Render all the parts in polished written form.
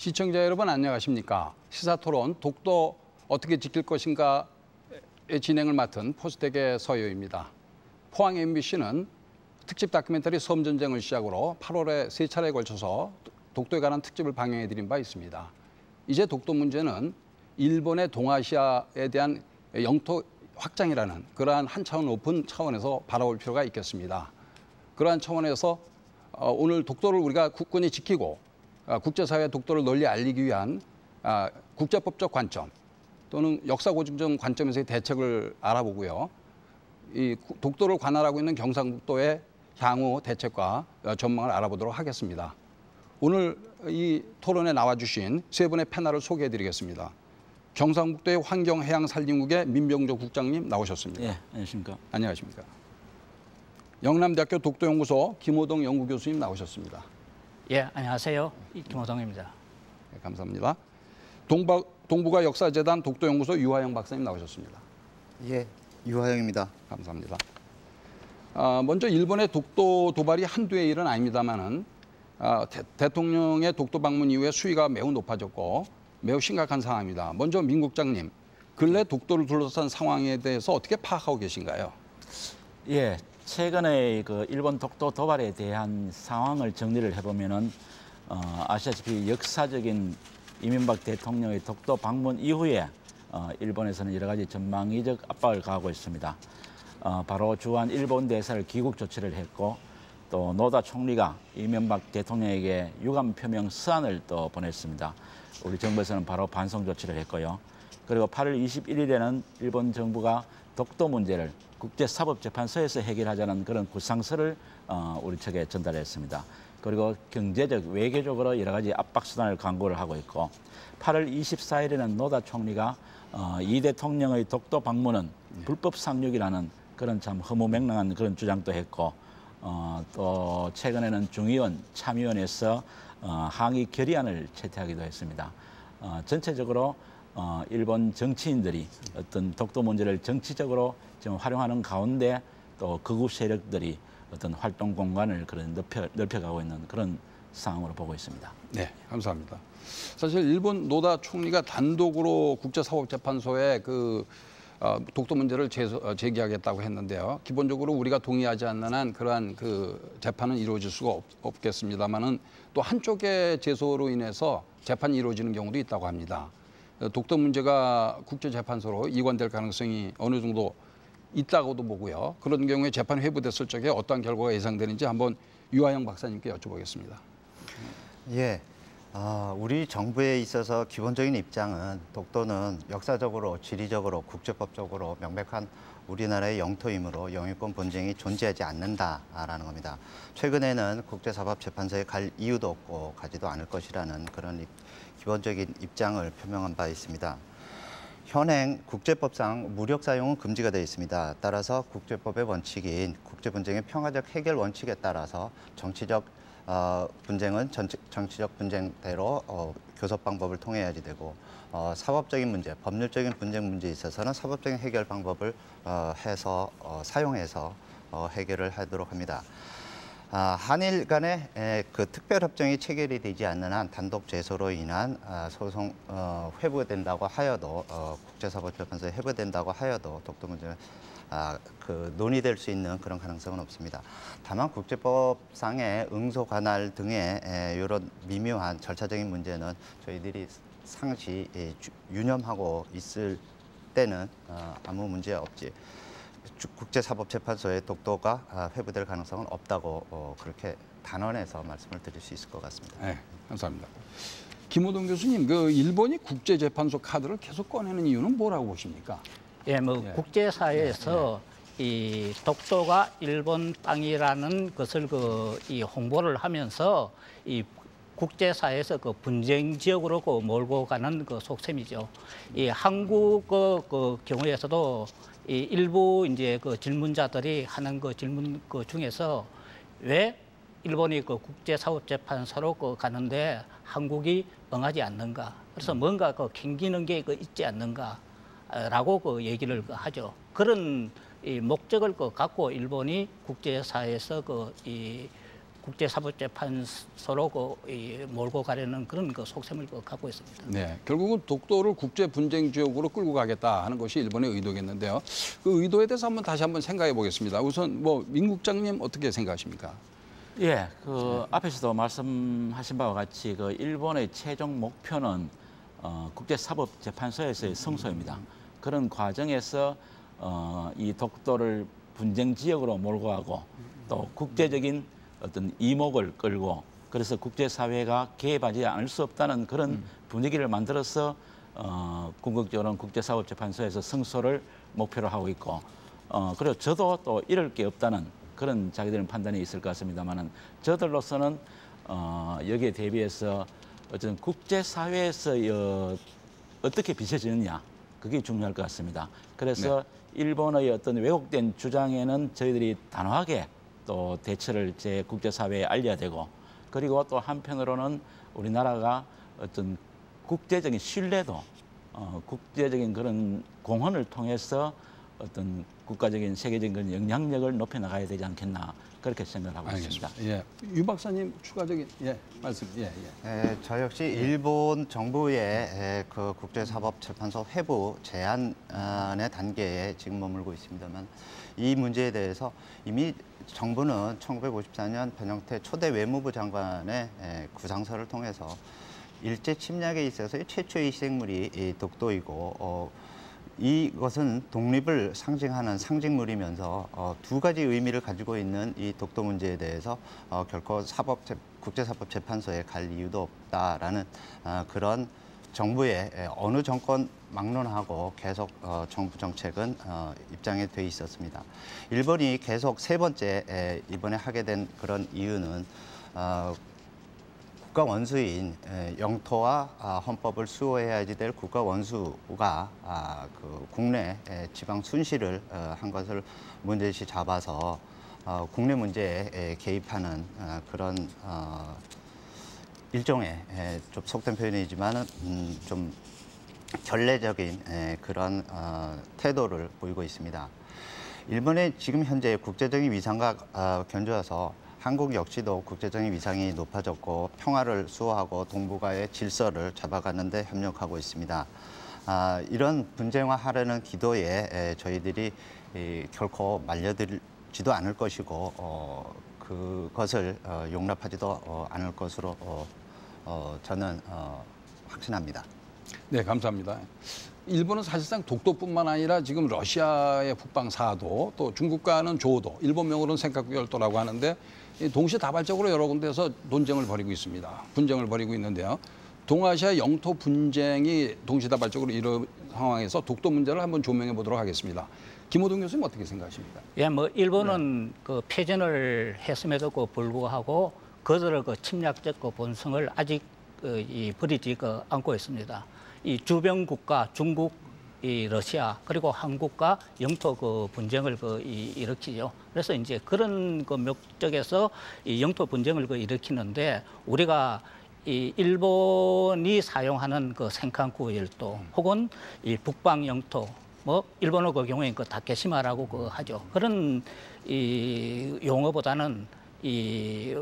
시청자 여러분 안녕하십니까? 시사토론 독도 어떻게 지킬 것인가의 진행을 맡은 포스텍의 서효입니다. 포항 MBC는 특집 다큐멘터리 섬전쟁을 시작으로 8월에 3차례에 걸쳐서 독도에 관한 특집을 방영해드린 바 있습니다. 이제 독도 문제는 일본의 동아시아에 대한 영토 확장이라는 그러한 한 차원 높은 차원에서 바라볼 필요가 있겠습니다. 그러한 차원에서 오늘 독도를 우리가 국군이 지키고 국제사회 독도를 널리 알리기 위한 국제법적 관점 또는 역사고증적 관점에서의 대책을 알아보고요. 이 독도를 관할하고 있는 경상북도의 향후 대책과 전망을 알아보도록 하겠습니다. 오늘 이 토론에 나와주신 세 분의 패널을 소개해드리겠습니다. 경상북도의 환경해양산림국의 민병조 국장님 나오셨습니다. 예, 안녕하십니까. 안녕하십니까. 영남대학교 독도연구소 김호동 연구교수님 나오셨습니다. 예, 안녕하세요. 김호동입니다. 네, 감사합니다. 동북아 역사재단 독도연구소 유하영 박사님 나오셨습니다. 예, 유하영입니다. 감사합니다. 먼저 일본의 독도 도발이 한두 해 일은 아닙니다만은 대통령의 독도 방문 이후에 수위가 매우 높아졌고 매우 심각한 상황입니다. 먼저 민 국장님, 근래 독도를 둘러싼 상황에 대해서 어떻게 파악하고 계신가요? 예, 최근에 그 일본 독도 도발에 대한 상황을 정리를 해보면은 아시다시피 역사적인 이명박 대통령의 독도 방문 이후에 일본에서는 여러 가지 전방위적 압박을 가하고 있습니다. 바로 주한 일본 대사를 귀국 조치를 했고 또 노다 총리가 이명박 대통령에게 유감 표명 서한을 또 보냈습니다. 우리 정부에서는 바로 반성 조치를 했고요. 그리고 8월 21일에는 일본 정부가 독도 문제를 국제사법재판소에서 해결하자는 그런 구상서를 우리 측에 전달했습니다. 그리고 경제적, 외교적으로 여러 가지 압박 수단을 강구를 하고 있고 8월 24일에는 노다 총리가 이 대통령의 독도 방문은 불법 상륙이라는 그런 참 허무맹랑한 그런 주장도 했고 또 최근에는 중의원, 참의원에서 항의 결의안을 채택하기도 했습니다. 전체적으로 일본 정치인들이 어떤 독도 문제를 정치적으로 지금 활용하는 가운데 또 극우 세력들이 어떤 활동 공간을 그런 넓혀가고 있는 그런 상황으로 보고 있습니다. 네, 감사합니다. 사실 일본 노다 총리가 단독으로 국제사법재판소에 독도 문제를 제기하겠다고 했는데요. 기본적으로 우리가 동의하지 않는 한 그러한 재판은 이루어질 수가 없겠습니다만은 또 한쪽의 제소로 인해서 재판이 이루어지는 경우도 있다고 합니다. 독도 문제가 국제재판소로 이관될 가능성이 어느 정도 있다고도 보고요. 그런 경우에 재판이 회부됐을 적에 어떠한 결과가 예상되는지 한번 유하영 박사님께 여쭤보겠습니다. 예, 우리 정부에 있어서 기본적인 입장은 독도는 역사적으로, 지리적으로, 국제법적으로 명백한 우리나라의 영토이므로 영유권 분쟁이 존재하지 않는다라는 겁니다. 최근에는 국제사법재판소에 갈 이유도 없고 가지도 않을 것이라는 그런 기본적인 입장을 표명한 바 있습니다. 현행 국제법상 무력 사용은 금지가 되어 있습니다. 따라서 국제법의 원칙인 국제분쟁의 평화적 해결 원칙에 따라서 정치적 분쟁은 정치적 분쟁대로 교섭 방법을 통해야지 되고 사법적인 문제, 법률적인 분쟁 문제에 있어서는 사법적인 해결 방법을 사용해서 해결을 하도록 합니다. 한일 간의 그 특별협정이 체결이 되지 않는 한 단독 제소로 인한 소송 회부된다고 하여도 국제사법재판소에 회부된다고 하여도 독도 문제는 논의될 수 있는 그런 가능성은 없습니다. 다만 국제법상의 응소 관할 등의 이런 미묘한 절차적인 문제는 저희들이 상시 유념하고 있을 때는 아무 문제 없지. 국제사법재판소에 독도가 회부될 가능성은 없다고 그렇게 단언해서 말씀을 드릴 수 있을 것 같습니다. 네, 감사합니다. 김호동 교수님, 일본이 국제재판소 카드를 계속 꺼내는 이유는 뭐라고 보십니까? 예, 국제사회에서 이 독도가 일본 땅이라는 것을 이 홍보를 하면서 이 국제사회에서 분쟁 지역으로 몰고 가는 속셈이죠. 이 한국 경우에서도 이 일부 이제 질문자들이 하는 질문 중에서 왜 일본이 국제사법재판소로 가는데 한국이 응하지 않는가? 그래서 뭔가 캥기는 게 있지 않는가라고 얘기를 하죠. 그런 이 목적을 갖고 일본이 국제사회에서 국제사법재판소로 몰고 가려는 그런 속셈을 갖고 있습니다. 네, 결국은 독도를 국제 분쟁 지역으로 끌고 가겠다 하는 것이 일본의 의도겠는데요. 그 의도에 대해서 다시 한번 생각해 보겠습니다. 우선 민 국장님 어떻게 생각하십니까? 예, 앞에서도 말씀하신 바와 같이 일본의 최종 목표는 국제사법재판소에서의 승소입니다. 그런 과정에서 이 독도를 분쟁 지역으로 몰고 가고 또 국제적인 어떤 이목을 끌고 그래서 국제사회가 개입하지 않을 수 없다는 그런 분위기를 만들어서 궁극적으로는 국제사법재판소에서 승소를 목표로 하고 있고 그리고 저도 또 이럴 게 없다는 그런 자기들은 판단이 있을 것 같습니다만은 저들로서는 여기에 대비해서 어쨌든 국제사회에서 어떻게 비춰지느냐 그게 중요할 것 같습니다. 그래서 일본의 어떤 왜곡된 주장에는 저희들이 단호하게 또 대처를 제 국제사회에 알려야 되고 그리고 또 한편으로는 우리나라가 어떤 국제적인 신뢰도 국제적인 그런 공헌을 통해서 어떤 국가적인 세계적인 그런 영향력을 높여 나가야 되지 않겠나 그렇게 생각을 하고 있습니다. 예, 유 박사님 추가적인 말씀. 저 역시 일본 정부의 그 국제사법재판소 회부 제안의 단계에 지금 머물고 있습니다만 이 문제에 대해서 이미 정부는 1954년 변형태 초대 외무부 장관의 구상서를 통해서 일제 침략에 있어서의 최초의 희생물이 이 독도이고 이것은 독립을 상징하는 상징물이면서 두 가지 의미를 가지고 있는 이 독도 문제에 대해서 결코 국제사법재판소에 갈 이유도 없다라는 그런 정부의 어느 정권 막론하고 계속 정부 정책은 입장에 돼 있었습니다. 일본이 계속 세 번째 이번에 하게 된 그런 이유는 국가 원수인 영토와 헌법을 수호해야지 될 국가 원수가 그 국내 지방 순시를 한 것을 문제시 잡아서 국내 문제에 개입하는 그런 일종의 좀 속된 표현이지만 좀 결례적인 그런 태도를 보이고 있습니다. 일본의 지금 현재 국제적인 위상과 견주어서 한국 역시도 국제적인 위상이 높아졌고 평화를 수호하고 동북아의 질서를 잡아가는 데 협력하고 있습니다. 이런 분쟁화하려는 기도에 저희들이 결코 말려들지도 않을 것이고 그것을 용납하지도 않을 것으로 저는 확신합니다. 네, 감사합니다. 일본은 사실상 독도뿐만 아니라 지금 러시아의 북방사도 또 중국과는 조도, 일본명으로는 센카쿠 열도라고 하는데 동시다발적으로 여러 군데에서 논쟁을 벌이고 있습니다. 분쟁을 벌이고 있는데요. 동아시아 영토 분쟁이 동시다발적으로 이런 상황에서 독도 문제를 한번 조명해 보도록 하겠습니다. 김호동 교수님 어떻게 생각하십니까? 예, 일본은 패전을 했음에도 불구하고 그들의 침략적 본성을 아직 버리지 않고 있습니다. 이 주변 국가 중국, 러시아 그리고 한국과 영토 분쟁을 일으키죠. 그래서 이제 그런 목적에서 이 영토 분쟁을 일으키는데 우리가 이 일본이 사용하는 센카쿠 열도 혹은 이 북방 영토 일본어 경우에 다케시마라고 하죠. 그런 이 용어보다는 이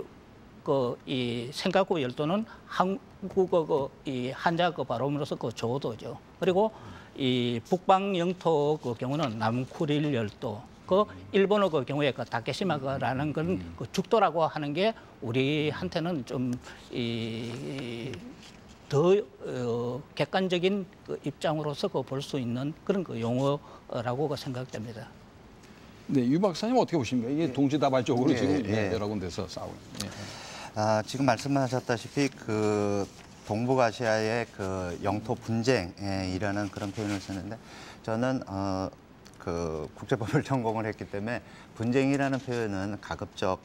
센카쿠 열도는 한국어 이 한자 발음으로서 조도죠. 그리고 이 북방 영토 경우는 남쿠릴 열도, 일본어 경우에 다케시마라는 건 죽도라고 하는 게 우리한테는 좀 더 객관적인 입장으로서 볼 수 있는 그런 용어라고 생각됩니다. 네, 유 박사님 어떻게 보십니까? 이게 동시다발적으로 지금 여러 군데서 싸우는. 지금 말씀하셨다시피 동북아시아의 영토 분쟁이라는 그런 표현을 쓰는데 저는 국제법을 전공을 했기 때문에 분쟁이라는 표현은 가급적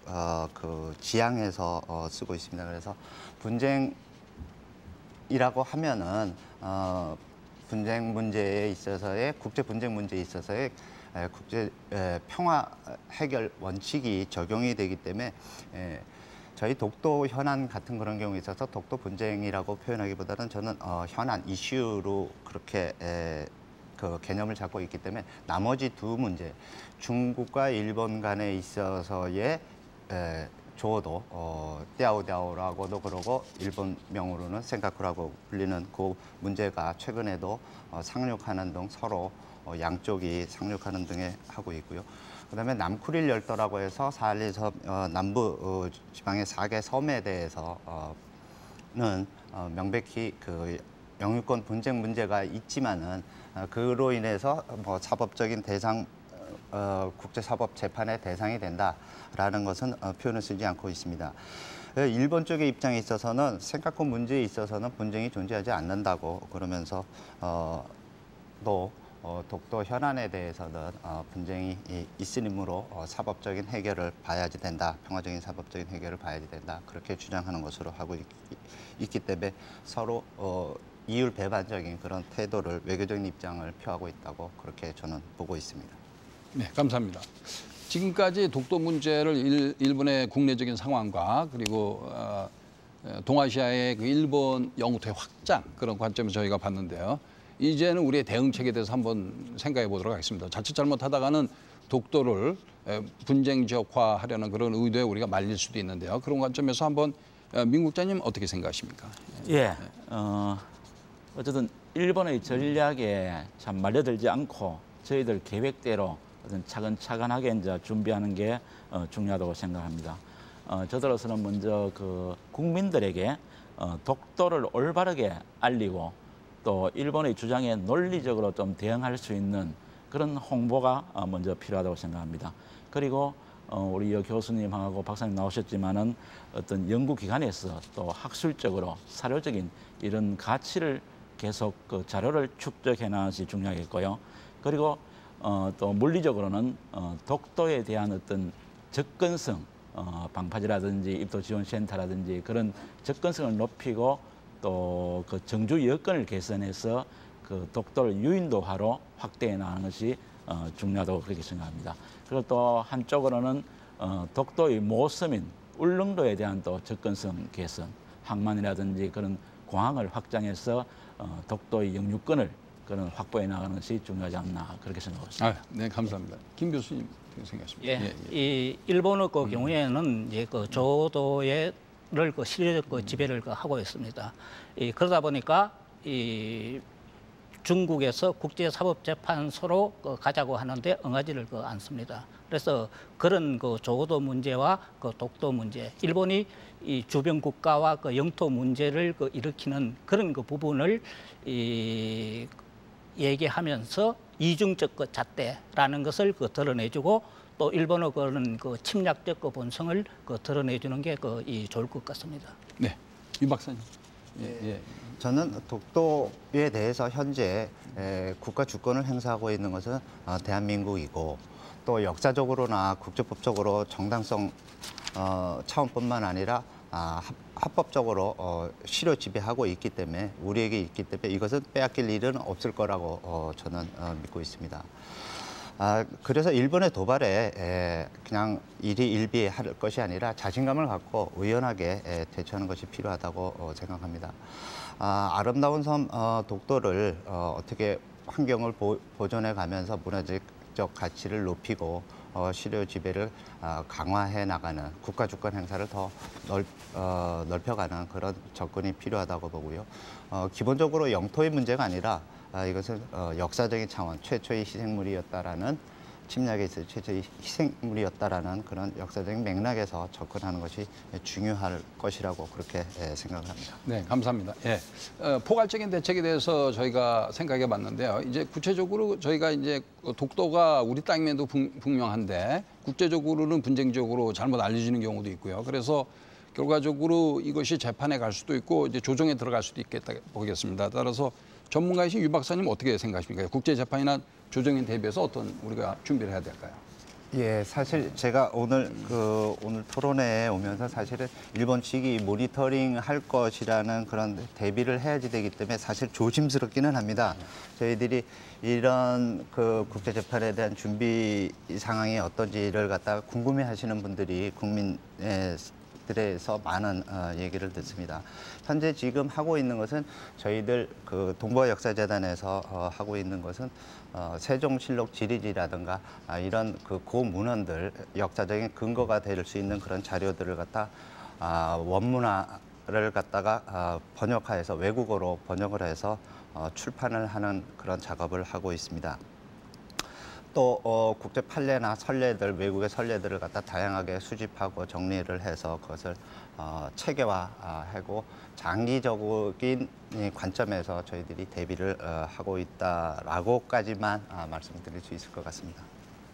지양해서 쓰고 있습니다. 그래서 분쟁이라고 하면은 분쟁 문제에 있어서의 국제 분쟁 문제에 있어서의 국제 평화 해결 원칙이 적용이 되기 때문에 저희 독도 현안 같은 그런 경우에 있어서 독도 분쟁이라고 표현하기보다는 저는 현안 이슈로 그렇게 개념을 잡고 있기 때문에 나머지 두 문제, 중국과 일본 간에 있어서의 조도 띠아오디아오라고도 그러고 일본명으로는 센카쿠라고 불리는 그 문제가 최근에도 상륙하는 등 서로 양쪽이 상륙하는 등에 하고 있고요. 그다음에 남쿠릴 열도라고 해서 사할린 섬 남부 지방의 4개 섬에 대해서는 명백히 그 영유권 분쟁 문제가 있지만은 그로 인해서 뭐 사법적인 대상 국제사법재판의 대상이 된다라는 것은 표현을 쓰지 않고 있습니다. 일본 쪽의 입장에 있어서는 센카쿠 문제에 있어서는 분쟁이 존재하지 않는다고 그러면서 또 독도 현안에 대해서는 분쟁이 있으므로 사법적인 해결을 봐야지 된다. 평화적인 사법적인 해결을 봐야지 된다. 그렇게 주장하는 것으로 하고 있기 때문에 서로 이율 배반적인 그런 태도를 외교적인 입장을 표하고 있다고 그렇게 저는 보고 있습니다. 네, 감사합니다. 지금까지 독도 문제를 일본의 국내적인 상황과 그리고 동아시아의 그 일본 영토의 확장 그런 관점에서 저희가 봤는데요. 이제는 우리의 대응책에 대해서 한번 생각해 보도록 하겠습니다. 자칫 잘못하다가는 독도를 분쟁 지역화하려는 그런 의도에 우리가 말릴 수도 있는데요. 그런 관점에서 한번 민 국장님 어떻게 생각하십니까? 예, 어쨌든 일본의 전략에 참 말려들지 않고 저희들 계획대로 어떤 차근차근하게 이제 준비하는 게 중요하다고 생각합니다. 저들로서는 먼저 그 국민들에게 독도를 올바르게 알리고 또 일본의 주장에 논리적으로 좀 대응할 수 있는 그런 홍보가 먼저 필요하다고 생각합니다. 그리고 우리 여 교수님하고 박사님 나오셨지만은 어떤 연구기관에서 또 학술적으로 사료적인 이런 가치를 계속 그 자료를 축적해 나가는 것이 중요하겠고요. 그리고 또 물리적으로는 독도에 대한 어떤 접근성, 방파제라든지 입도지원센터라든지 그런 접근성을 높이고 또 그 정주 여건을 개선해서 그 독도를 유인도화로 확대해 나가는 것이 중요하다고 그렇게 생각합니다. 그리고 또 한쪽으로는 독도의 모섬인 울릉도에 대한 또 접근성 개선, 항만이라든지 그런 공항을 확장해서 독도의 영유권을 그런 확보해 나가는 것이 중요하지 않나 그렇게 생각합니다. 네, 감사합니다. 김 교수님 어떻게 생각하십니까? 이 일본의 그 경우에는 이제 그 조도를 그 실효적 그 지배를 하고 있습니다. 그러다 보니까 이 중국에서 국제사법재판소로 가자고 하는데 응하지를 않습니다. 그래서 그런 그 조도 문제와 그 독도 문제, 일본이 이 주변 국가와 그 영토 문제를 일으키는 그런 그 부분을 얘기하면서 이중적 그 잣대라는 것을 드러내주고 또 일본의 그런 그 침략적 그 본성을 드러내주는 게 좋을 것 같습니다. 네, 유 박사님. 예. 저는 독도에 대해서 현재 국가 주권을 행사하고 있는 것은 대한민국이고 또 역사적으로나 국제법적으로 정당성 차원뿐만 아니라 합법적으로 실효 지배하고 있기 때문에 우리에게 있기 때문에 이것은 빼앗길 일은 없을 거라고 저는 믿고 있습니다. 그래서 일본의 도발에 그냥 일희일비할 것이 아니라 자신감을 갖고 의연하게 대처하는 것이 필요하다고 생각합니다. 아름다운 섬 독도를 어떻게 환경을 보존해 가면서 문화적 가치를 높이고 실효 지배를 강화해 나가는 국가 주권 행사를 더 넓혀가는 그런 접근이 필요하다고 보고요. 기본적으로 영토의 문제가 아니라 이것은 역사적인 차원, 최초의 희생물이었다라는 침략에 있어 최초의 희생물이었다라는 그런 역사적인 맥락에서 접근하는 것이 중요할 것이라고 그렇게 생각을 합니다. 네, 감사합니다. 예, 포괄적인 대책에 대해서 저희가 생각해 봤는데요. 이제 구체적으로 저희가 이제 독도가 우리 땅임에도 분명한데 국제적으로는 분쟁적으로 잘못 알려지는 경우도 있고요. 그래서 결과적으로 이것이 재판에 갈 수도 있고 이제 조정에 들어갈 수도 있겠다 보겠습니다. 따라서 전문가이신 유 박사님 어떻게 생각하십니까? 국제 재판이나 조정에 대비해서 어떤 우리가 준비를 해야 될까요? 예, 사실 제가 오늘 토론회에 오면서 사실은 일본 측이 모니터링 할 것이라는 그런 대비를 해야지 되기 때문에 사실 조심스럽기는 합니다. 저희들이 이런 그 국제 재판에 대한 준비 상황이 어떤지를 갖다가 궁금해하시는 분들이 국민의 대해서 많은 얘기를 듣습니다. 현재 지금 하고 있는 것은 저희들 그 동북아역사재단에서 하고 있는 것은 세종실록 지리지라든가 이런 그 고문헌들 역사적인 근거가 될 수 있는 그런 자료들을 갖다 원문화를 갖다가 번역하여서 외국어로 번역을 해서 출판을 하는 그런 작업을 하고 있습니다. 또 국제 판례나 선례들, 외국의 선례들을 갖다 다양하게 수집하고 정리를 해서 그것을 체계화하고 장기적인 관점에서 저희들이 대비를 하고 있다라고까지만 말씀드릴 수 있을 것 같습니다.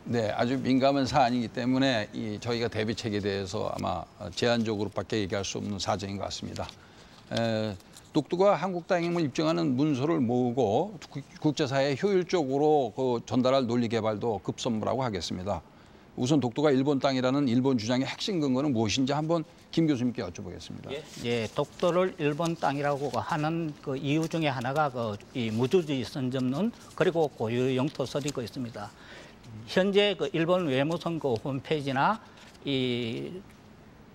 네, 아주 민감한 사안이기 때문에 저희가 대비 체계에 대해서 아마 제한적으로밖에 얘기할 수 없는 사정인 것 같습니다. 독도가 한국 땅임을 입증하는 문서를 모으고 국제사회에 효율적으로 전달할 논리 개발도 급선무라고 하겠습니다. 우선 독도가 일본 땅이라는 일본 주장의 핵심 근거는 무엇인지 한번 김 교수님께 여쭤보겠습니다. 예, 독도를 일본 땅이라고 하는 그 이유 중에 하나가 이 무주지 선점론 그리고 고유 영토설이 있습니다. 현재 그 일본 외무성 홈페이지나 이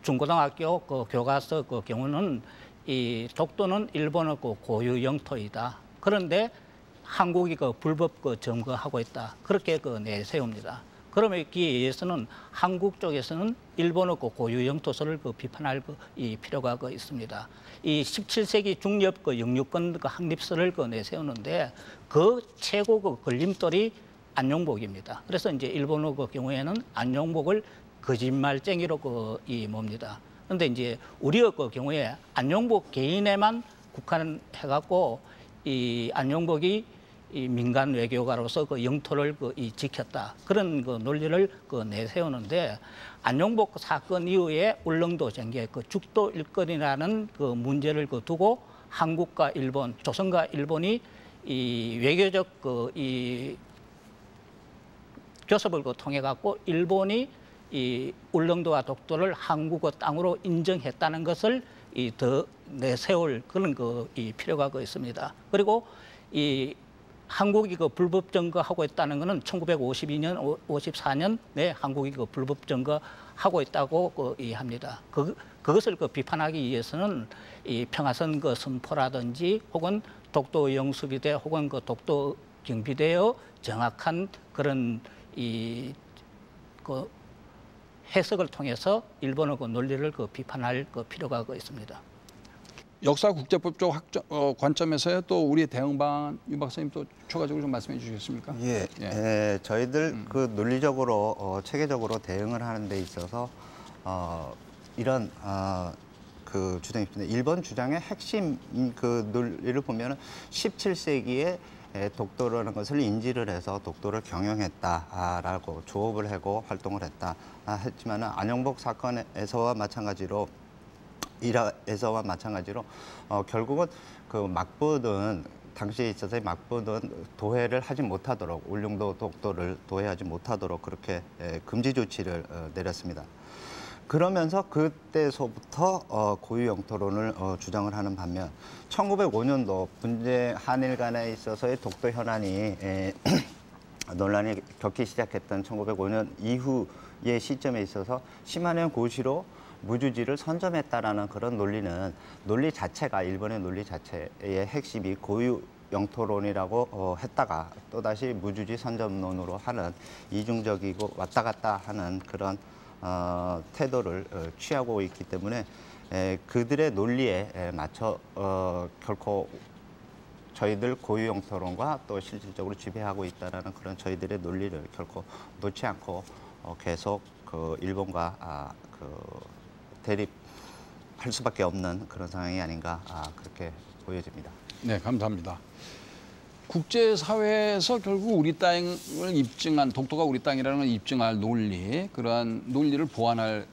중고등학교 교과서 경우는 이 독도는 일본의 고유 영토이다. 그런데 한국이 불법 점거하고 있다. 그렇게 내세웁니다. 그러면 이에 의해서는 한국 쪽에서는 일본의 고유 영토설을 비판할 이 필요가 있습니다. 이 17세기 중엽 영유권 확립설을 내세우는데 그 최고 걸림돌이 안용복입니다. 그래서 이제 일본의 경우에는 안용복을 거짓말쟁이로 뭡니다. 그런데 이제 우리의 경우에 안용복 개인에만 국한해갖고 이 안용복이 이 민간 외교가로서 영토를 지켰다. 그런 논리를 내세우는데 안용복 사건 이후에 울릉도 전개 죽도 일거리라는 문제를 두고 한국과 일본, 조선과 일본이 이 외교적 이 교섭을 통해 갖고 일본이 이 울릉도와 독도를 한국의 땅으로 인정했다는 것을 더 내세울 그런 이 필요가 있습니다. 그리고 이 한국이 불법 점거하고 있다는 것은 1952년, 54년에 한국이 불법 점거하고 있다고 합니다. 그것을 비판하기 위해서는 이 평화선 선포라든지 혹은 독도 영수비대 혹은 독도 경비대의 정확한 그런 이 해석을 통해서 일본의 논리를 비판할 필요가 있습니다. 역사 국제법적 관점에서의 또 우리의 대응 방안 유 박사님 또 추가적으로 좀 말씀해 주시겠습니까? 예, 저희들 논리적으로 체계적으로 대응을 하는 데 있어서 이런 그 주장이 있습니다. 일본 주장의 핵심 논리를 보면은 17세기에 독도라는 것을 인지를 해서 독도를 경영했다라고 조업을 하고 활동을 했다 했지만 안용복 사건에서와 마찬가지로 이라에서와 마찬가지로 결국은 그 막부는 당시에 있어서의 막부는 도해를 하지 못하도록 울릉도 독도를 도해하지 못하도록 그렇게 금지 조치를 내렸습니다. 그러면서 그때서부터 고유 영토론을 주장을 하는 반면 1905년도 분쟁 한일 간에 있어서의 독도 현안이 논란이 겪기 시작했던 1905년 이후의 시점에 있어서 심한현 고시로 무주지를 선점했다라는 그런 논리 자체가 일본의 논리 자체의 핵심이 고유 영토론이라고 했다가 또다시 무주지 선점론으로 하는 이중적이고 왔다 갔다 하는 그런 태도를 취하고 있기 때문에 그들의 논리에 맞춰 결코 저희들 고유 영토론과 또 실질적으로 지배하고 있다라는 그런 저희들의 논리를 결코 놓지 않고 계속 일본과 대립할 수밖에 없는 그런 상황이 아닌가 그렇게 보여집니다. 네, 감사합니다. 국제사회에서 결국 우리 땅을 입증한 독도가 우리 땅이라는 걸 입증할 논리, 그러한 논리를 보완할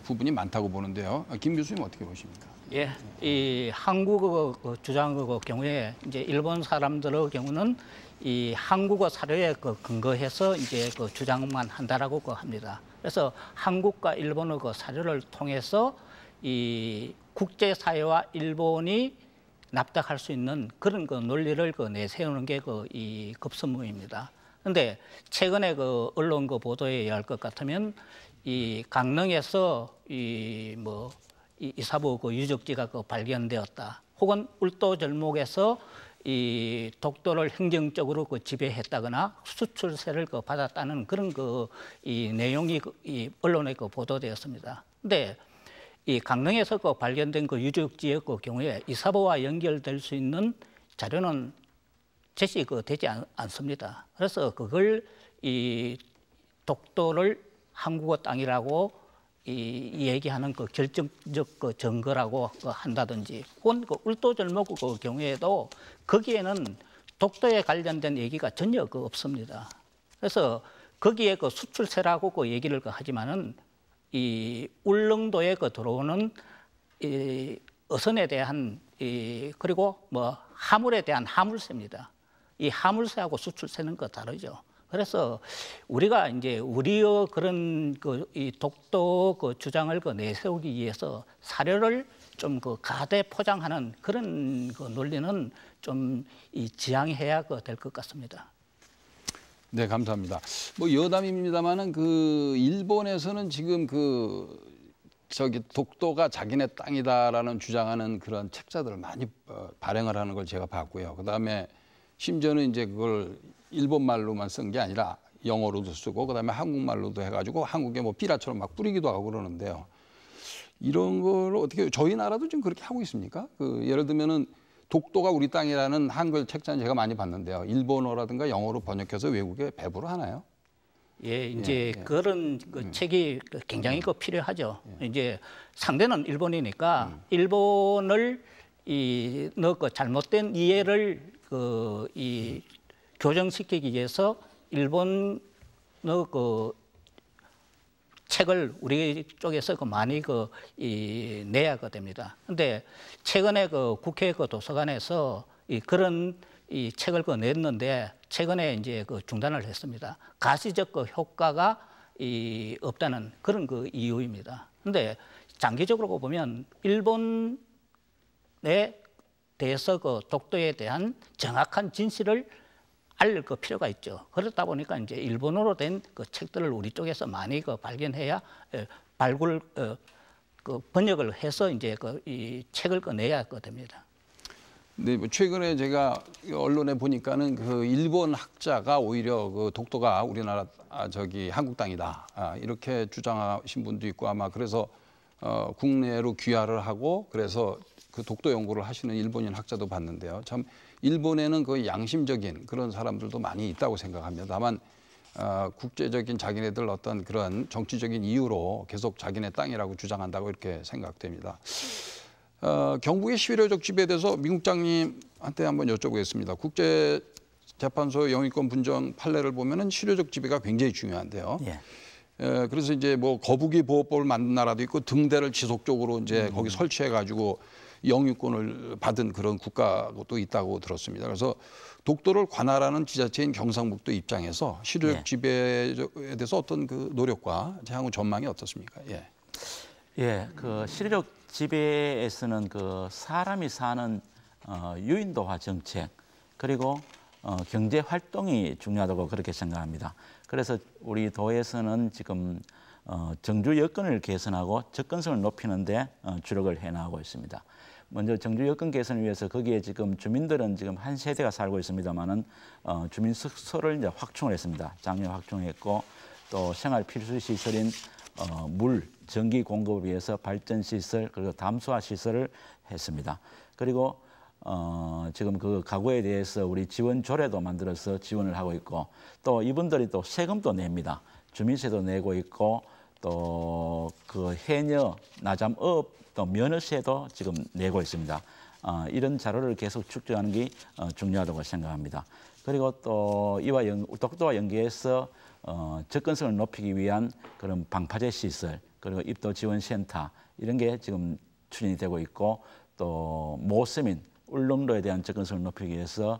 부분이 많다고 보는데요. 김 교수님 어떻게 보십니까? 예, 이 한국어 주장의 경우에 이제 일본 사람들의 경우는 이 한국어 사료에 근거해서 이제 주장만 한다라고 합니다. 그래서 한국과 일본의 사료를 통해서 이 국제사회와 일본이 납득할 수 있는 그런 논리를 내세우는 게 이 급선무입니다. 그런데 최근에 언론 보도에 의할 것 같으면 이 강릉에서 이 이 이사부 그 유적지가 그 발견되었다. 혹은 울도절목에서 이 독도를 행정적으로 그 지배했다거나 수출세를 그 받았다는 그런 그 이 내용이 이 언론에 그 보도되었습니다. 근데 이 강릉에서 그 발견된 그 유적지의 그 경우에 이사부와 연결될 수 있는 자료는 제시 그 되지 않습니다. 그래서 그걸 이 독도를 한국어 땅이라고 이 얘기하는 그 결정적 그 증거라고 그 한다든지, 혹은 그 울도절목 그 경우에도 거기에는 독도에 관련된 얘기가 전혀 그 없습니다. 그래서 거기에 그 수출세라고 그 얘기를 그 하지만은 이 울릉도에 그 들어오는 이 어선에 대한 이 그리고 뭐 화물에 대한 화물세입니다. 이 화물세하고 수출세는 그 다르죠. 그래서 우리가 이제 우리의 그런 그 이 독도 그 주장을 그 내세우기 위해서 사료를 좀 그 가대 포장하는 그런 그 논리는 좀 이 지양해야 그 될 것 같습니다. 네, 감사합니다. 뭐 여담입니다만은 그 일본에서는 지금 그 저기 독도가 자기네 땅이다라는 주장하는 그런 책자들을 많이 발행을 하는 걸 제가 봤고요. 그다음에 심지어는 이제 그걸 일본 말로만 쓴 게 아니라 영어로도 쓰고 그다음에 한국말로도 해가지고 한국에 뭐 삐라처럼 막 뿌리기도 하고 그러는데요. 이런 걸 어떻게 저희 나라도 좀 그렇게 하고 있습니까? 그 예를 들면은 독도가 우리 땅이라는 한글 책자는 제가 많이 봤는데요. 일본어라든가 영어로 번역해서 외국에 배부를 하나요? 예, 이제 그런 그 책이 굉장히 그 필요하죠. 이제 상대는 일본이니까 일본을 그 잘못된 이해를 이 교정시키기 위해서 일본의 그 책을 우리 쪽에서 그 많이 내야 됩니다. 근데 최근에 그 국회 그 도서관에서 그런 이 책을 냈는데 최근에 이제 그 중단을 했습니다. 가시적 그 효과가 없다는 그런 그 이유입니다. 근데 장기적으로 보면 일본에 대해서 그 독도에 대한 정확한 진실을 알릴 그 필요가 있죠. 그렇다 보니까 이제 일본어로 된 그 책들을 우리 쪽에서 많이 그 발견해야 그 번역을 해서 이제 이 책을 내야 됩니다. 네, 뭐 최근에 제가 언론에 보니까는 그 일본 학자가 오히려 그 독도가 우리나라 저기 한국 땅이다 이렇게 주장하신 분도 있고 아마 그래서 국내로 귀화를 하고 그래서 그 독도 연구를 하시는 일본인 학자도 봤는데요. 참 일본에는 그 양심적인 그런 사람들도 많이 있다고 생각합니다. 다만 국제적인 자기네들 어떤 그런 정치적인 이유로 계속 자기네 땅이라고 주장한다고 이렇게 생각됩니다. 경북의 실효적 지배에 대해서 미국장님한테 한번 여쭤보겠습니다. 국제재판소 영유권 분정 판례를 보면은 실효적 지배가 굉장히 중요한데요. 예. 그래서 이제 뭐 거북이 보호법을 만든 나라도 있고 등대를 지속적으로 이제 거기 설치해가지고 영유권을 받은 그런 국가도 있다고 들었습니다. 그래서 독도를 관할하는 지자체인 경상북도 입장에서 실효적 지배에 대해서 어떤 그 노력과 향후 전망이 어떻습니까? 예. 예, 그 실효적 지배에서는 그 사람이 사는 유인도화 정책 그리고 경제 활동이 중요하다고 그렇게 생각합니다. 그래서 우리 도에서는 지금 정주 여건을 개선하고 접근성을 높이는 데 주력을 해나가고 있습니다. 먼저 정주 여건 개선을 위해서 거기에 지금 주민들은 지금 한 세대가 살고 있습니다만은 주민 숙소를 이제 확충을 했습니다. 작년 확충했고 또 생활 필수 시설인 물, 전기 공급을 위해서 발전 시설 그리고 담수화 시설을 했습니다. 그리고 지금 그 가구에 대해서 우리 지원 조례도 만들어서 지원을 하고 있고 또 이분들이 또 세금도 냅니다. 주민세도 내고 있고 또 그 해녀, 나잠업 또 면허세도 지금 내고 있습니다. 이런 자료를 계속 축적하는 게 중요하다고 생각합니다. 그리고 또 이와 독도와 연계해서 접근성을 높이기 위한 그런 방파제 시설 그리고 입도 지원 센터 이런 게 지금 추진이 되고 있고 또 모서민 울릉도에 대한 접근성을 높이기 위해서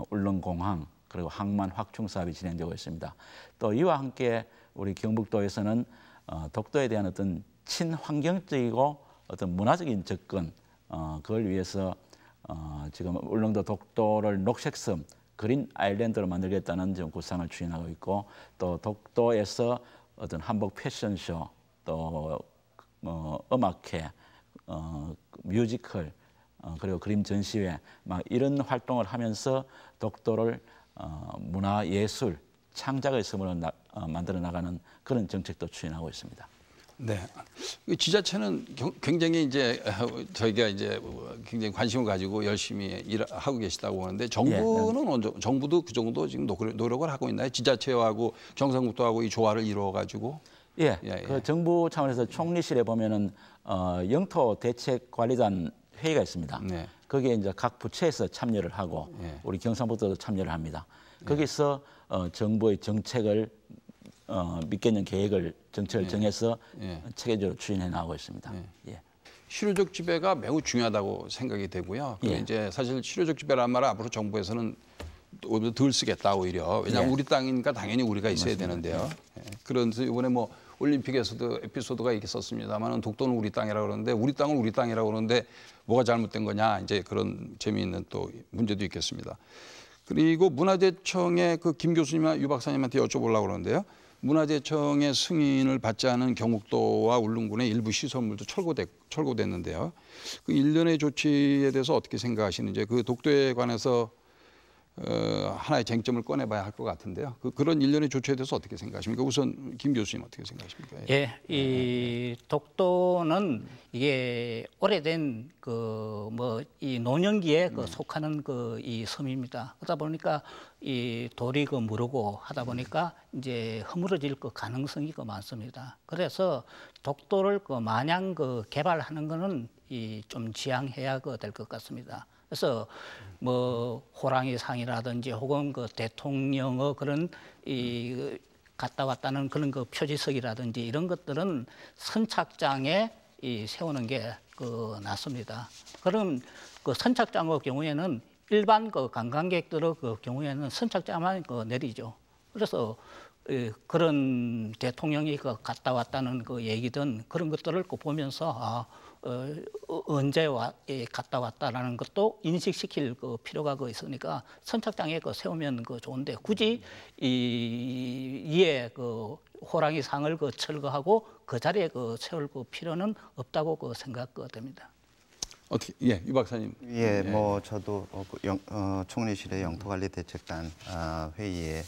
울릉공항 그리고 항만 확충 사업이 진행되고 있습니다. 또 이와 함께 우리 경북도에서는 독도에 대한 어떤 친환경적이고 어떤 문화적인 접근 그걸 위해서 지금 울릉도 독도를 녹색섬 그린 아일랜드로 만들겠다는 지금 구상을 추진하고 있고 또 독도에서 어떤 한복 패션쇼 또 음악회 뮤지컬 그리고 그림 전시회 막 이런 활동을 하면서 독도를 문화 예술 창작의 섬으로 만들어 나가는 그런 정책도 추진하고 있습니다. 네. 지자체는 굉장히 이제 저희가 이제 굉장히 관심을 가지고 열심히 일하고 계시다고 하는데 정부는 정부도 그 정도 지금 노력을 하고 있나요? 지자체하고 경상북도하고 이 조화를 이루어 가지고. 그 정부 차원에서 총리실에 보면은 영토 대책 관리단 회의가 있습니다. 네. 거기에 이제 각 부처에서 참여를 하고 우리 경상북도도 참여를 합니다. 거기서 정부의 정책을 몇 개년 정책을 정해서 체계적으로 추진해 나가고 있습니다. 실효적 지배가 매우 중요하다고 생각이 되고요. 그리고 이제 사실 실효적 지배란 말은 앞으로 정부에서는 오히려 덜 쓰겠다 오히려. 왜냐하면 우리 땅이니까 당연히 우리가 있어야 되는데요. 그런데 이번에 뭐 올림픽에서도 에피소드가 있었습니다만 독도는 우리 땅이라고 그러는데 우리 땅은 우리 땅이라고 그러는데 뭐가 잘못된 거냐 이제 그런 재미있는 또 문제도 있겠습니다. 그리고 문화재청의 그 김 교수님과 유 박사님한테 여쭤보려고 그러는데요. 문화재청의 승인을 받지 않은 경북도와 울릉군의 일부 시설물도 철거됐는데요. 그 일련의 조치에 대해서 어떻게 생각하시는지 그 독도에 관해서 하나의 쟁점을 꺼내봐야 할 것 같은데요. 그런 일련의 조치에 대해서 어떻게 생각하십니까? 우선 김 교수님 어떻게 생각하십니까? 이 독도는 이게 오래된 이 노년기에 속하는 이 섬입니다. 그러다 보니까 이 돌이 무르고 하다 보니까 이제 허물어질 가능성이 많습니다. 그래서 독도를 마냥 개발하는 거는 좀 지양해야 될 것 같습니다. 그래서 뭐 호랑이 상이라든지 혹은 대통령의 그런 갔다 왔다는 그런 표지석이라든지 이런 것들은 선착장에 세우는 게 낫습니다. 그럼 선착장의 경우에는 일반 관광객들의 경우에는 선착장만 내리죠. 그래서 그런 대통령이 갔다 왔다는 얘기든 그런 것들을 보면서 언제 갔다 왔다라는 것도 인식시킬 필요가 있으니까 선착장에 세우면 됩니다. 굳이 이에 호랑이 상을 철거하고 그 자리에 세울 필요는 없다고 생각됩니다. 어떻게 유 박사님? 뭐 저도 총리실의 영토관리대책단 회의에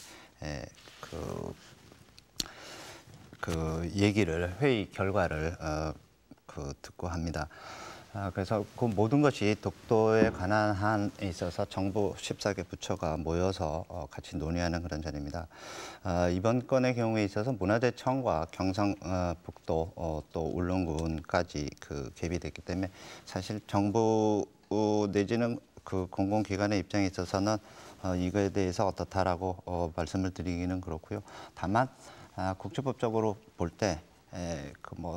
회의 결과를 듣고 합니다. 그래서 그 모든 것이 독도에 관한 한에 있어서 정부 14개 부처가 모여서 같이 논의하는 그런 자리입니다. 이번 건의 경우에 있어서 문화재청과 경상북도 또 울릉군까지 개입이 됐기 때문에 사실 정부 내지는 공공기관의 입장에 있어서는 이거에 대해서 어떻다라고 말씀을 드리기는 그렇고요. 다만 국제법적으로 볼 때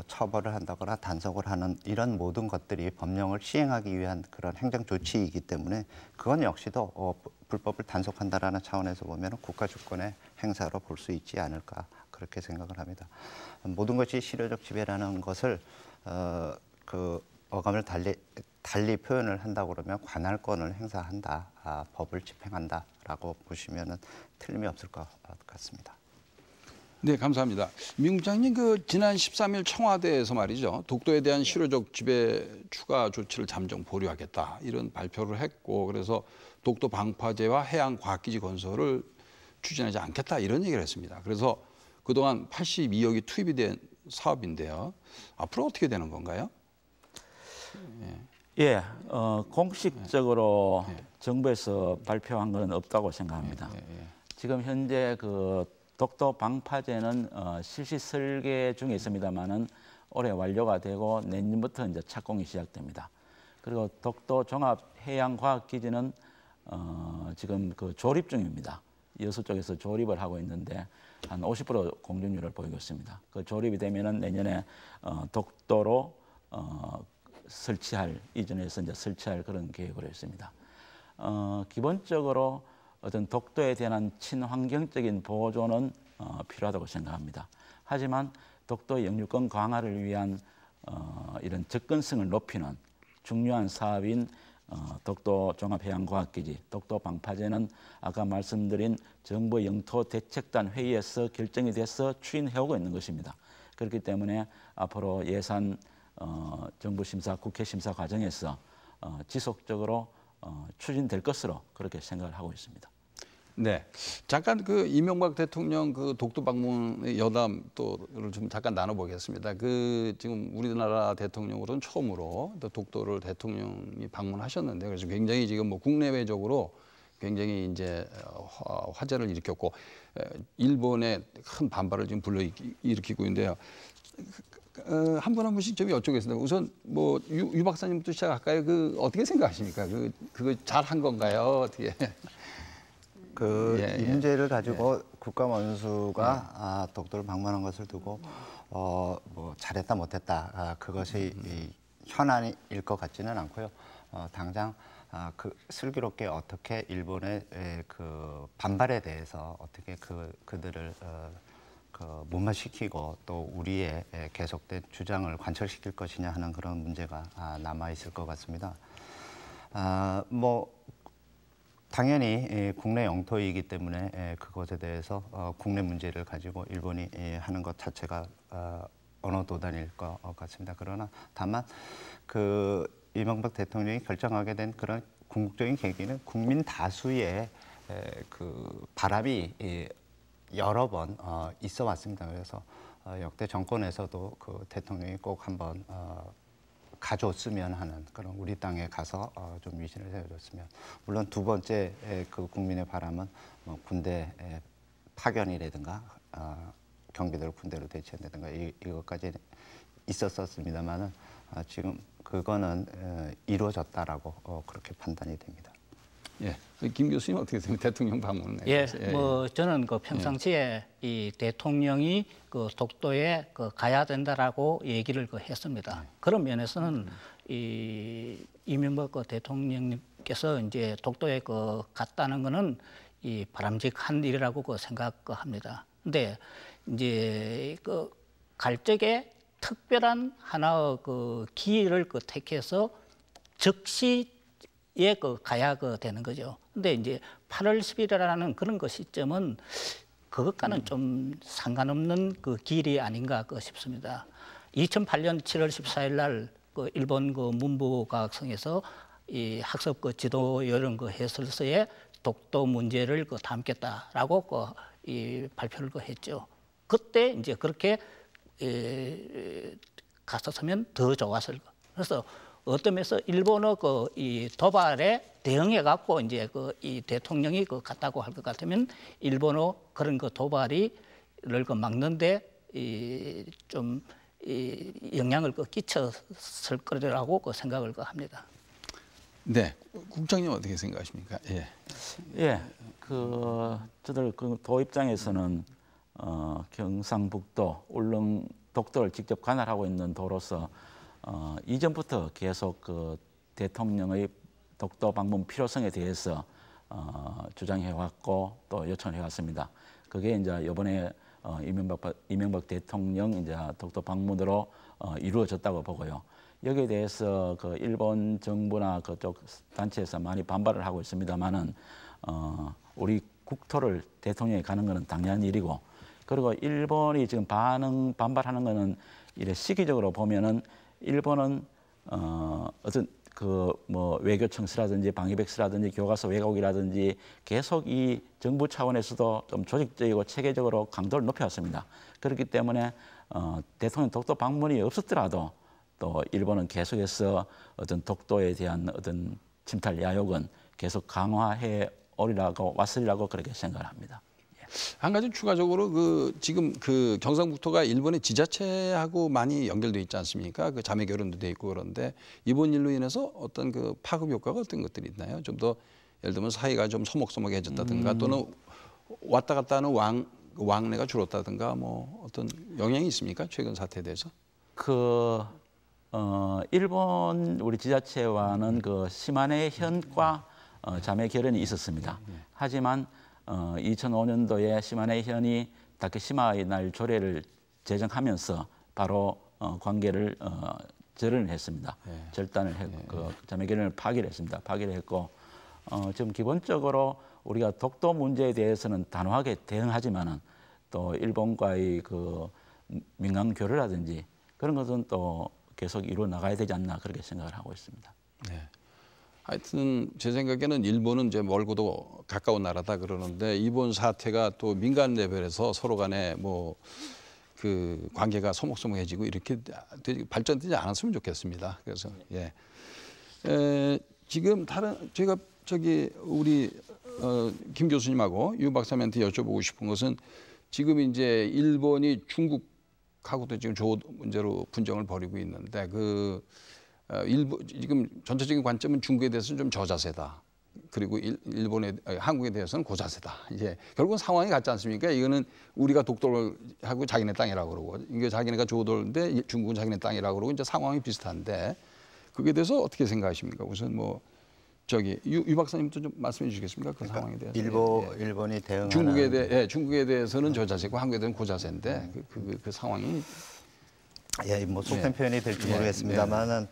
처벌을 한다거나 단속을 하는 이런 모든 것들이 법령을 시행하기 위한 그런 행정 조치이기 때문에 그건 역시도 불법을 단속한다라는 차원에서 보면 국가 주권의 행사로 볼 수 있지 않을까 그렇게 생각을 합니다. 모든 것이 실효적 지배라는 것을 어감을 달리 표현을 한다고 그러면 관할권을 행사한다, 법을 집행한다라고 보시면은 틀림이 없을 것 같습니다. 네, 감사합니다. 민국장님, 지난 13일 청와대에서 말이죠. 독도에 대한 실효적 지배 추가 조치를 잠정 보류하겠다. 이런 발표를 했고, 그래서 독도 방파제와 해양과학기지 건설을 추진하지 않겠다. 이런 얘기를 했습니다. 그래서 그동안 82억이 투입이 된 사업인데요. 앞으로 어떻게 되는 건가요? 공식적으로 정부에서 발표한 건 없다고 생각합니다. 지금 현재 독도 방파제는 실시 설계 중에 있습니다만은 올해 완료가 되고 내년부터 이제 착공이 시작됩니다. 그리고 독도 종합 해양과학기지는 지금 조립 중입니다. 여수 쪽에서 조립을 하고 있는데 한 50% 공정률을 보이고 있습니다. 조립이 되면은 내년에 독도로 이전해서 이제 설치할 그런 계획으로 있습니다. 기본적으로 어떤 독도에 대한 친환경적인 보조는 필요하다고 생각합니다. 하지만 독도 영유권 강화를 위한 이런 접근성을 높이는 중요한 사업인 독도 종합해양과학기지, 독도 방파제는 아까 말씀드린 정부 영토대책단 회의에서 결정이 돼서 추진해오고 있는 것입니다. 그렇기 때문에 앞으로 예산 정부 심사, 국회 심사 과정에서 지속적으로 추진될 것으로 그렇게 생각을 하고 있습니다. 네, 잠깐 그 이명박 대통령 그 독도 방문의 여담 또를 좀 잠깐 나눠보겠습니다. 그 지금 우리나라 대통령으로는 처음으로 또 독도를 대통령이 방문하셨는데 그래서 굉장히 지금 뭐 국내외적으로 굉장히 이제 화제를 일으켰고 일본의 큰 반발을 지금 불러일으키고 있는데요. 한 분 한 분씩 좀 여쭤보겠습니다. 우선 뭐 유 박사님부터 시작할까요? 그 어떻게 생각하십니까? 그거 잘한 건가요? 어떻게? 이 문제를 가지고 국가원수가 독도를 방문한 것을 두고 뭐 잘했다 못했다 그것이 현안일 것 같지는 않고요. 당장 그 슬기롭게 어떻게 일본의 그 반발에 대해서 어떻게 그들을 무마시키고 또 우리의 계속된 주장을 관철시킬 것이냐 하는 그런 문제가 남아 있을 것 같습니다. 뭐 당연히 국내 영토이기 때문에 그것에 대해서 국내 문제를 가지고 일본이 하는 것 자체가 어느 도단일 것 같습니다. 그러나 다만 그 이명박 대통령이 결정하게 된 그런 궁극적인 계기는 국민 다수의 그 바람이 여러 번 있어 왔습니다. 그래서 역대 정권에서도 그 대통령이 꼭 한번 가줬으면 하는 그런 우리 땅에 가서 좀 위신을 세워줬으면. 물론 두 번째 그 국민의 바람은 뭐 군대 파견이라든가 경비대를 군대로 대체한다든가 이것까지 있었었습니다만은 지금 그거는 이루어졌다라고 그렇게 판단이 됩니다. 예, 김 교수님 어떻게 생각하세요? 대통령 방문에 대해서? 뭐 저는 그 평상시에 이 대통령이 그 독도에 그 가야 된다라고 얘기를 했습니다. 그런 면에서는 이 이명박 대통령님께서 이제 독도에 갔다는 거는 이 바람직한 일이라고 생각합니다. 근데 이제 갈 적에 특별한 하나의 기회를 택해서 즉시 가야 되는 거죠. 근데 이제 8월 10일이라는 그런 시점은 그것과는 좀 상관없는 길이 아닌가 싶습니다. 2008년 7월 14일 날 일본 문부과학성에서 이 학습 지도 이런 해설서에 독도 문제를 담겠다라고 발표를 했죠. 그때 이제 그렇게 갔었으면 더 좋았을 거. 그래서 어떤 면에서 일본의 이 도발에 대응해 갖고 이제 이 대통령이 갔다고 할 것 같으면 일본의 그런 도발을 막는데 좀 영향을 끼쳤을 거라고 생각을 합니다. 네, 국장님 어떻게 생각하십니까? 예. 예, 저들 도 입장에서는 경상북도 울릉 독도를 직접 관할하고 있는 도로서 이전부터 계속 대통령의 독도 방문 필요성에 대해서 주장해왔고 또 요청을 해왔습니다. 그게 이제 이번에 이명박 대통령 이제 독도 방문으로 이루어졌다고 보고요. 여기에 대해서 일본 정부나 그쪽 단체에서 많이 반발을 하고 있습니다만은 우리 국토를 대통령이 가는 것은 당연한 일이고, 그리고 일본이 지금 반발하는 것은 이래 시기적으로 보면은 일본은 어떤 뭐 외교청수라든지 방위백수라든지 교과서 왜곡이라든지 계속 이 정부 차원에서도 좀 조직적이고 체계적으로 강도를 높여왔습니다. 그렇기 때문에 대통령 독도 방문이 없었더라도 또 일본은 계속해서 어떤 독도에 대한 어떤 침탈 야욕은 계속 강화해 왔으리라고 그렇게 생각을 합니다. 한 가지 추가적으로 지금 경상북도가 일본의 지자체하고 많이 연결돼 있지 않습니까? 자매 결혼도 돼 있고 그런데 이번 일로 인해서 어떤 파급 효과가 어떤 것들이 있나요? 좀 더 예를 들면 사이가 좀 서먹서먹해졌다든가 또는 왔다 갔다 하는 왕래가 줄었다든가 뭐 어떤 영향이 있습니까? 최근 사태에 대해서? 일본 우리 지자체와는 시마네 현과 자매 결연이 있었습니다. 하지만 2005년도에 시마네 현이 다케시마의 날 조례를 제정하면서 바로 관계를 절연을 했습니다. 절단을 했고 자매 결연을 파기를 했습니다. 파기를 했고 지금 기본적으로 우리가 독도 문제에 대해서는 단호하게 대응하지만은 또 일본과의 민간 교류라든지 그런 것은 또 계속 이루어 나가야 되지 않나 그렇게 생각을 하고 있습니다. 네. 하여튼 제 생각에는 일본은 이제 멀고도 가까운 나라다 그러는데 이번 사태가 또 민간 레벨에서 서로 간에 뭐 그 관계가 소목소목해지고 이렇게 발전되지 않았으면 좋겠습니다. 그래서 예. 지금 다른 제가 저기 우리 김 교수님하고 유 박사님한테 여쭤보고 싶은 것은 지금 이제 일본이 중국하고도 지금 조 문제로 분쟁을 벌이고 있는데 지금 전체적인 관점은 중국에 대해서는 좀 저자세다. 그리고 한국에 대해서는 고자세다. 이제 결국은 상황이 같지 않습니까? 이거는 우리가 독도를 하고 자기네 땅이라고 그러고 이게 자기네가 조도인데 중국은 자기네 땅이라고 그러고 이제 상황이 비슷한데 그게 대해서 어떻게 생각하십니까? 우선 뭐 저기 유 박사님도 좀 말씀해 주시겠습니까? 그 그러니까 상황에 대해서. 일본이 대응하는 중국에 대해서는 저자세고 한국에 대해서는 고자세인데 그 상황이 뭐 속된 표현이 될지 모르겠습니다만은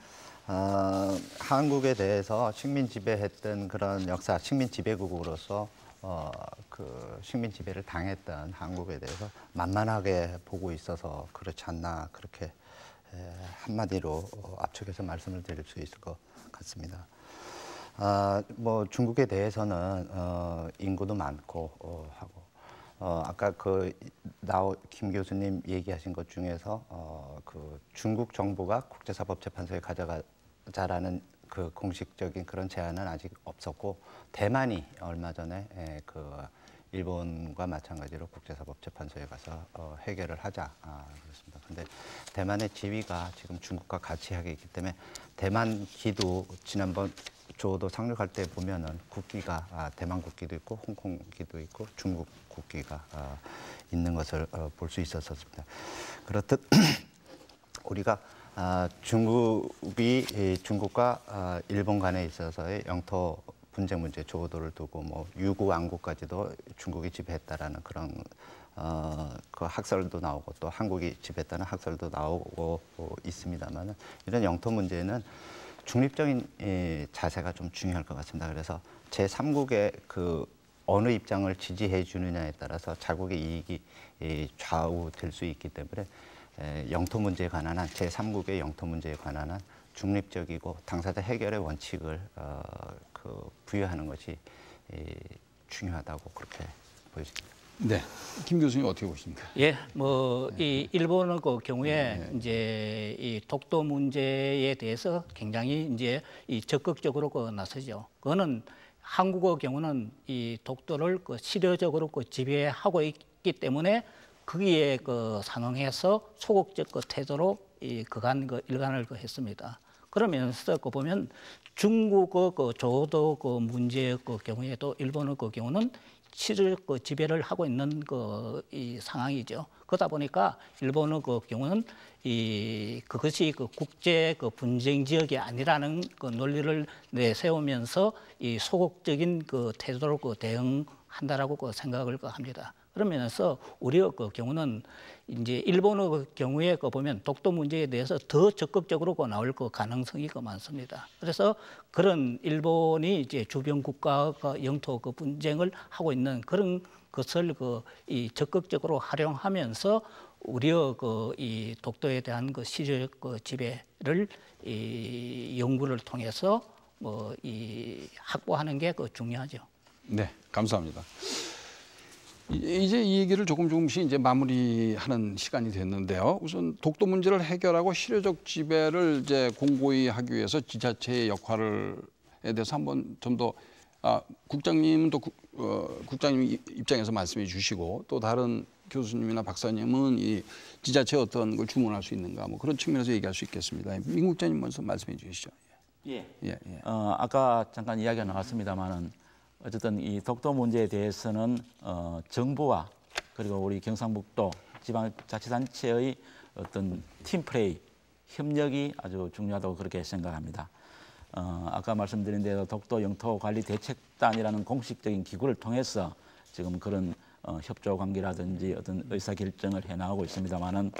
한국에 대해서 식민 지배했던 그런 역사, 식민 지배국으로서 그 식민 지배를 당했던 한국에 대해서 만만하게 보고 있어서 그렇지 않나 그렇게 한마디로 압축해서 말씀을 드릴 수 있을 것 같습니다. 뭐 중국에 대해서는 인구도 많고 하고 아까 김 교수님 얘기하신 것 중에서 그 중국 정부가 국제사법재판소에 가져가자라는 그 공식적인 그런 제안은 아직 없었고 대만이 얼마 전에 그 일본과 마찬가지로 국제사법재판소에 가서 해결을 하자 그렇습니다. 근데 대만의 지위가 지금 중국과 같이 하게 있기 때문에 대만 기도 지난번 조도 상륙할 때 보면은 국기가 대만 국기도 있고 홍콩 국기도 있고 중국 국기가 있는 것을 볼 수 있었습니다. 그렇듯 우리가 중국과 일본 간에 있어서의 영토 분쟁 문제 조도를 두고 뭐 유구 왕국까지도 중국이 지배했다라는 그런 그 학설도 나오고 또 한국이 지배했다는 학설도 나오고 있습니다만은 이런 영토 문제는 중립적인 자세가 좀 중요할 것 같습니다. 그래서 제3국의 그 어느 입장을 지지해 주느냐에 따라서 자국의 이익이 좌우될 수 있기 때문에 영토 문제에 관한 한 제3국의 영토 문제에 관한 한 중립적이고 당사자 해결의 원칙을 부여하는 것이 중요하다고 그렇게 보여집니다. 네, 김 교수님 어떻게 보십니까? 예, 뭐 이 일본의 그 경우에 이제 이 독도 문제에 대해서 굉장히 이제 이 적극적으로 나서죠. 그거는 한국의 경우는 이 독도를 실효적으로 지배하고 있기 때문에 거기에 상응해서 소극적 태도로 이 그간 일관을 했습니다. 그러면서 보면 중국의 조도 문제의 경우에도 일본의 경우는 실을 지배를 하고 있는 이 상황이죠. 그러다 보니까 일본의 경우는 그것이 국제 분쟁 지역이 아니라는 논리를 내세우면서 이 소극적인 태도로 대응한다라고 생각을 합니다. 그러면서 우리의 경우는 이제 일본의 경우에 보면 독도 문제에 대해서 더 적극적으로 나올 가능성이 많습니다. 그래서 그런 일본이 이제 주변 국가가 영토 분쟁을 하고 있는 그런 것을 적극적으로 활용하면서 우리의 이 독도에 대한 시적 지배를 연구를 통해서 확보하는 게 중요하죠. 네, 감사합니다. 이제 이 얘기를 조금씩 이제 마무리하는 시간이 됐는데요. 우선 독도 문제를 해결하고 실효적 지배를 이제 공고히 하기 위해서 지자체의 역할에 대해서 한번 좀 더 국장님은 또 국장님 입장에서 말씀해 주시고 또 다른 교수님이나 박사님은 이 지자체에 어떤 걸 주문할 수 있는가 뭐 그런 측면에서 얘기할 수 있겠습니다. 민 국장님 먼저 말씀해 주시죠. 예. 아까 잠깐 이야기가 나왔습니다만은. 어쨌든 이 독도 문제에 대해서는 정부와 그리고 우리 경상북도 지방자치단체의 어떤 팀플레이, 협력이 아주 중요하다고 그렇게 생각합니다. 아까 말씀드린 대로 독도 영토관리대책단이라는 공식적인 기구를 통해서 지금 그런 협조 관계라든지 어떤 의사결정을 해나가고 있습니다만은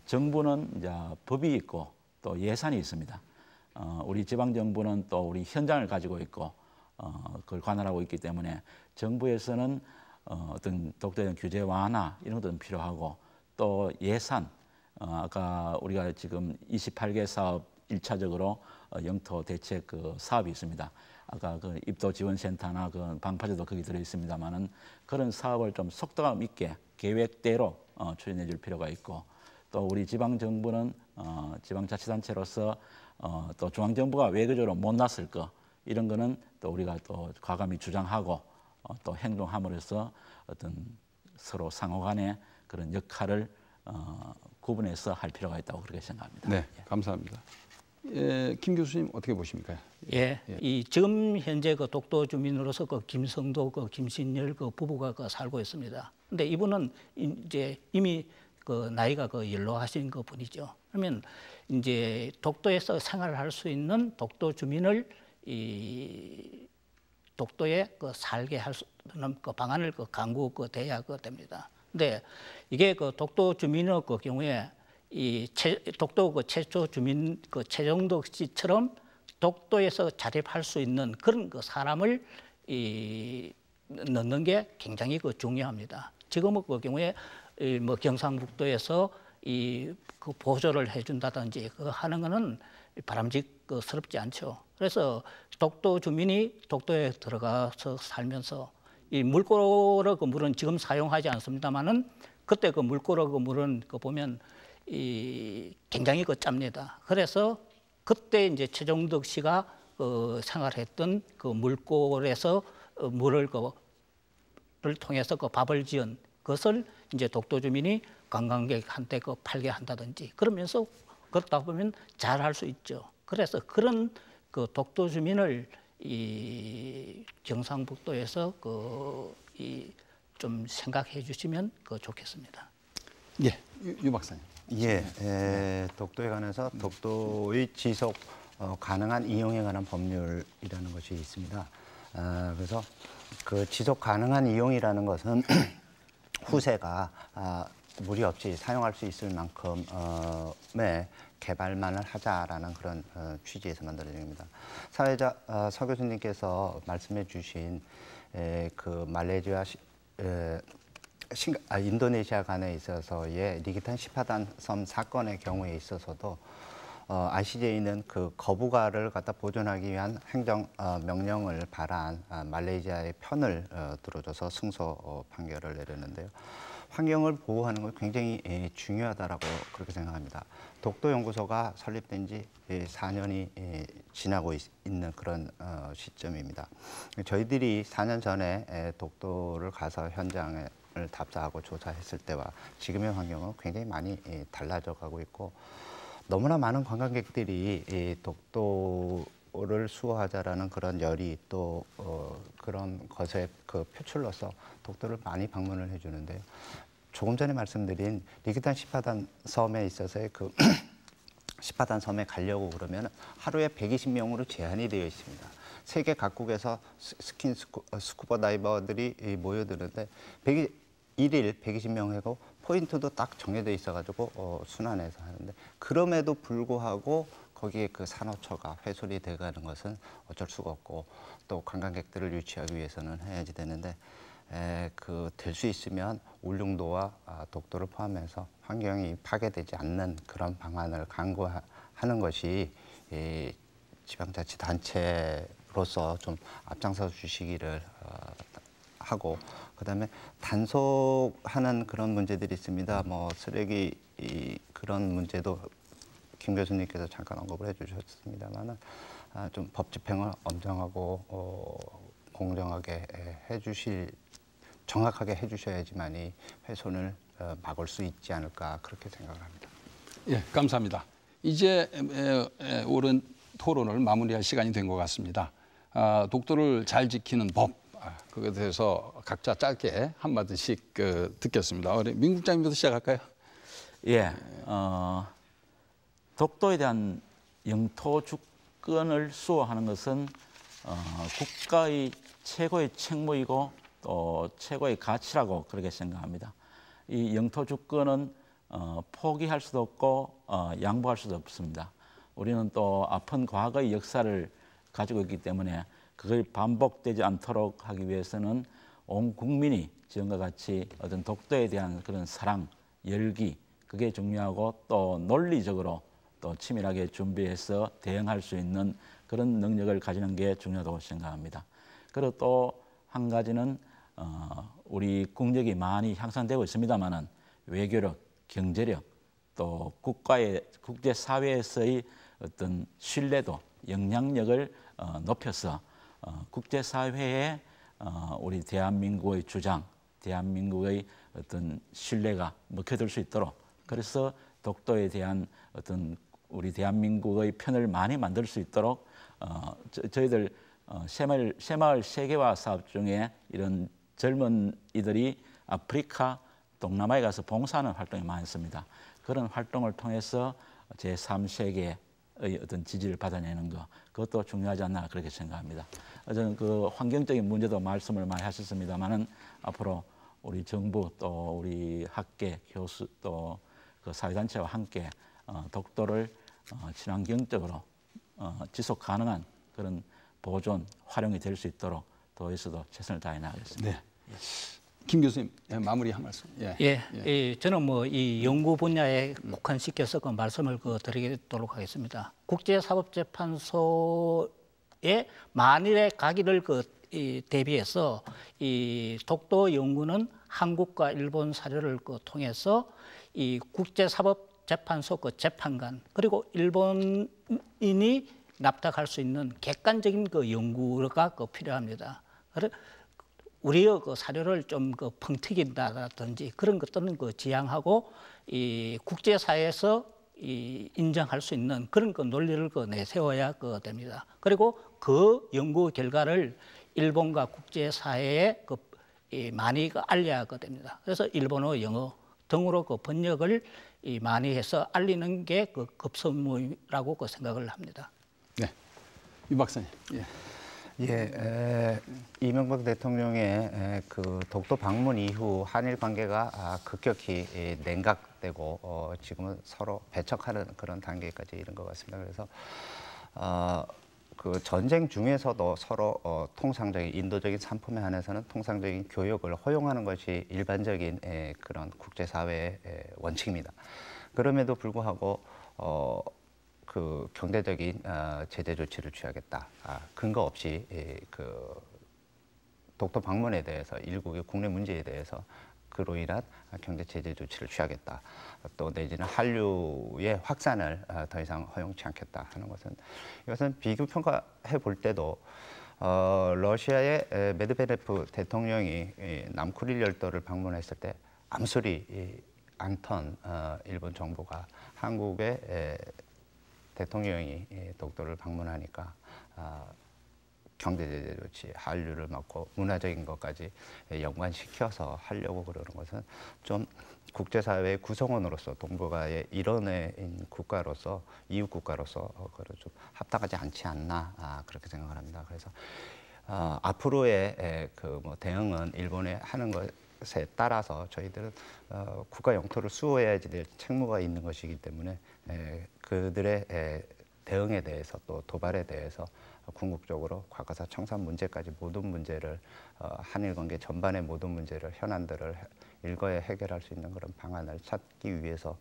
정부는 이제 법이 있고 또 예산이 있습니다. 우리 지방정부는 또 우리 현장을 가지고 있고 그걸 관할하고 있기 때문에 정부에서는 어떤 독도에 대한 규제 완화 이런 것도 필요하고 또 예산 아까 우리가 지금 28개 사업 1차적으로 영토 대책 그 사업이 있습니다. 아까 그 입도 지원센터나 그 방파제도 거기 들어 있습니다만은 그런 사업을 좀 속도감 있게 계획대로 추진해 줄 필요가 있고 또 우리 지방 정부는 지방자치단체로서 또 중앙 정부가 외교적으로 못났을 거 이런 거는 또 우리가 또 과감히 주장하고 또 행동함으로써 어떤 서로 상호간의 그런 역할을 구분해서 할 필요가 있다고 그렇게 생각합니다. 네, 감사합니다. 예, 김 교수님 어떻게 보십니까? 예, 이 지금 현재 그 독도 주민으로서 그 김성도, 그 김신열 그 부부가 그 살고 있습니다. 근데 이분은 이제 이미 그 나이가 그 연로하신 그 분이죠. 그러면 이제 독도에서 생활할 수 있는 독도 주민을 이 독도에 그 살게 할 수 있는 그 방안을 그 강구 그 돼야 그 됩니다. 근데 이게 그 독도 주민의 그 경우에 독도 그 최초 주민 그 최정덕 씨처럼 독도에서 자립할 수 있는 그런 그 사람을 넣는 게 굉장히 그 중요합니다. 지금은 그 경우에 뭐 경상북도에서 그 보조를 해준다든지 그 하는 거는 바람직스럽지 않죠. 그래서 독도 주민이 독도에 들어가서 살면서 이 물고로 그 물은 지금 사용하지 않습니다만은 그때 그 물고로 그 물은 그 보면 굉장히 그 짭니다. 그래서 그때 이제 최종덕 씨가 생활했던 그 물골에서 물을 를 통해서 그 밥을 지은 것을 이제 독도 주민이 관광객한테 그 팔게 한다든지 그러면서 그러다 보면 잘 할 수 있죠. 그래서 그런 그 독도 주민을 이 경상북도에서 좀 생각해 주시면 좋겠습니다. 예, 유 박사님. 예, 독도에 관해서 독도의 지속 가능한 이용에 관한 법률이라는 것이 있습니다. 그래서 그 지속 가능한 이용이라는 것은 후세가 무리 없이 사용할 수 있을 만큼의 개발만을 하자라는 그런 취지에서 만들어진 겁니다. 사회자 서 교수님께서 말씀해 주신 그 말레이시아 인도네시아 간에 있어서의 리기탄 시파단 섬 사건의 경우에 있어서도 ICJ는 그 거부가를 갖다 보존하기 위한 행정 명령을 발한 말레이시아의 편을 들어줘서 승소 판결을 내렸는데요. 환경을 보호하는 건 굉장히 중요하다라고 그렇게 생각합니다. 독도연구소가 설립된 지 4년이 지나고 있는 그런 시점입니다. 저희들이 4년 전에 독도를 가서 현장을 답사하고 조사했을 때와 지금의 환경은 굉장히 많이 달라져 가고 있고 너무나 많은 관광객들이 독도를 수호하자라는 그런 열이 또 그런 것의 그 표출로서 독도를 많이 방문을 해주는데요. 조금 전에 말씀드린 리기탄 시파단 섬에 있어서의 그 시파단 섬에 가려고 그러면 하루에 120명으로 제한이 되어 있습니다. 세계 각국에서 스쿠버 다이버들이 모여드는데 1일 120명이고 포인트도 딱 정해져 있어가지고 순환해서 하는데 그럼에도 불구하고 거기에 그 산호초가 훼손이 돼가는 것은 어쩔 수가 없고 또 관광객들을 유치하기 위해서는 해야지 되는데 될 수 있으면 울릉도와 독도를 포함해서 환경이 파괴되지 않는 그런 방안을 강구하는 것이 지방자치단체로서 좀 앞장서 주시기를 하고 그다음에 단속하는 그런 문제들이 있습니다. 뭐 쓰레기 그런 문제도 김 교수님께서 잠깐 언급을 해주셨습니다만은 좀 법 집행을 엄정하고 공정하게 정확하게 해주셔야지만이 훼손을 막을 수 있지 않을까 그렇게 생각을 합니다. 예, 감사합니다. 이제 오랜 토론을 마무리할 시간이 된 것 같습니다. 독도를 잘 지키는 법, 그것에 대해서 각자 짧게 한마디씩 듣겠습니다. 우리 민 국장님부터 시작할까요? 예, 독도에 대한 영토 주권을 수호하는 것은 국가의 최고의 책무이고 또 최고의 가치라고 그렇게 생각합니다. 이 영토 주권은 포기할 수도 없고 양보할 수도 없습니다. 우리는 또 아픈 과거의 역사를 가지고 있기 때문에 그걸 반복되지 않도록 하기 위해서는 온 국민이 지금과 같이 어떤 독도에 대한 그런 사랑, 열기, 그게 중요하고 또 논리적으로 또 치밀하게 준비해서 대응할 수 있는 그런 능력을 가지는 게 중요하다고 생각합니다. 그리고 또 한 가지는 우리 국력이 많이 향상되고 있습니다만은 외교력, 경제력, 또 국제 사회에서의 어떤 신뢰도, 영향력을 높여서 국제 사회에 우리 대한민국의 주장, 대한민국의 어떤 신뢰가 먹혀들 수 있도록, 그래서 독도에 대한 어떤 우리 대한민국의 편을 많이 만들 수 있도록 저희들 새마을 세계화 사업 중에 이런 젊은 이들이 아프리카, 동남아에 가서 봉사하는 활동이 많습니다. 그런 활동을 통해서 제3세계의 어떤 지지를 받아내는 것, 그것도 중요하지 않나 그렇게 생각합니다. 저는 그 환경적인 문제도 말씀을 많이 하셨습니다만은 앞으로 우리 정부 또 우리 학계, 교수 또 그 사회단체와 함께 독도를 친환경적으로 지속 가능한 그런 보존, 활용이 될 수 있도록 도에서도 최선을 다해 나가겠습니다. 네. 김 교수님, 마무리 한 말씀. 저는 뭐 이 연구 분야에 국한시켜서 그 말씀을 드리도록 하겠습니다. 국제사법재판소에 만일의 가기를 대비해서 이 독도 연구는 한국과 일본 사료를 통해서 이 국제사법재판소 재판관 그리고 일본인이 납득할 수 있는 객관적인 연구가 필요합니다. 우리의 사료를 좀 펑튀긴다든지 그런 것들은 지양하고 이 국제사회에서 인정할 수 있는 그런 논리를 내세워야 됩니다. 그리고 그 연구 결과를 일본과 국제사회에 많이 알려야 됩니다. 그래서 일본어, 영어 등으로 번역을 많이 해서 알리는 게 급선무라고 생각을 합니다. 네, 유 박사님. 이명박 대통령의 그 독도 방문 이후 한일 관계가 급격히 냉각되고 지금은 서로 배척하는 그런 단계까지 이른 것 같습니다. 그래서 그 전쟁 중에서도 서로 통상적인 인도적인 산품에 한해서는 통상적인 교역을 허용하는 것이 일반적인 그런 국제사회의 원칙입니다. 그럼에도 불구하고 그 경제적인 제재 조치를 취하겠다. 근거 없이 그 독도 방문에 대해서 일국의 국내 문제에 대해서 그로 인한 경제 제재 조치를 취하겠다. 또 내지는 한류의 확산을 더 이상 허용치 않겠다 하는 것은 이것은 비교 평가해 볼 때도 러시아의 메드베데프 대통령이 남쿠릴 열도를 방문했을 때 아무 소리 않던 일본 정부가 한국의 대통령이 독도를 방문하니까 경제제재 조치, 한류를 막고 문화적인 것까지 연관시켜서 하려고 그러는 것은 좀 국제사회의 구성원으로서 동북아의 일원인 국가로서 이웃 국가로서 좀 합당하지 않지 않나 그렇게 생각을 합니다. 그래서 앞으로의 그 대응은 일본에 하는 것에 따라서 저희들은 국가 영토를 수호해야지 될 책무가 있는 것이기 때문에 그들의 대응에 대해서 또 도발에 대해서 궁극적으로 과거사 청산 문제까지 모든 문제를 한일 관계 전반의 모든 문제를 현안들을 일거에 해결할 수 있는 그런 방안을 찾기 위해서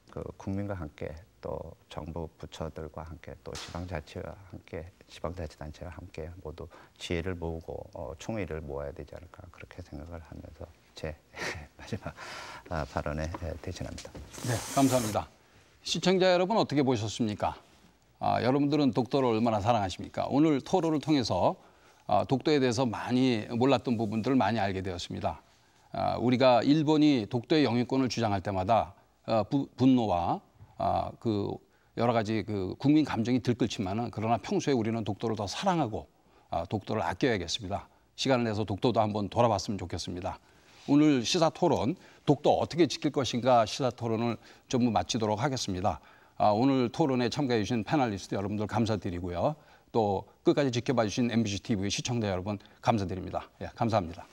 그 국민과 함께 또 정부 부처들과 함께 또 지방자치와 함께 지방자치단체와 함께 모두 지혜를 모으고 총의를 모아야 되지 않을까 그렇게 생각을 하면서 제 마지막 발언에 대신합니다. 네, 감사합니다. 시청자 여러분 어떻게 보셨습니까? 여러분들은 독도를 얼마나 사랑하십니까? 오늘 토론을 통해서 독도에 대해서 많이 몰랐던 부분들을 많이 알게 되었습니다. 우리가 일본이 독도의 영유권을 주장할 때마다 분노와 그 여러 가지 그 국민 감정이 들끓지만은 그러나 평소에 우리는 독도를 더 사랑하고 독도를 아껴야겠습니다. 시간을 내서 독도도 한번 돌아봤으면 좋겠습니다. 오늘 시사토론 독도 어떻게 지킬 것인가 시사토론을 전부 마치도록 하겠습니다. 오늘 토론에 참가해 주신 패널리스트 여러분들 감사드리고요. 또 끝까지 지켜봐 주신 MBC TV 시청자 여러분 감사드립니다. 감사합니다.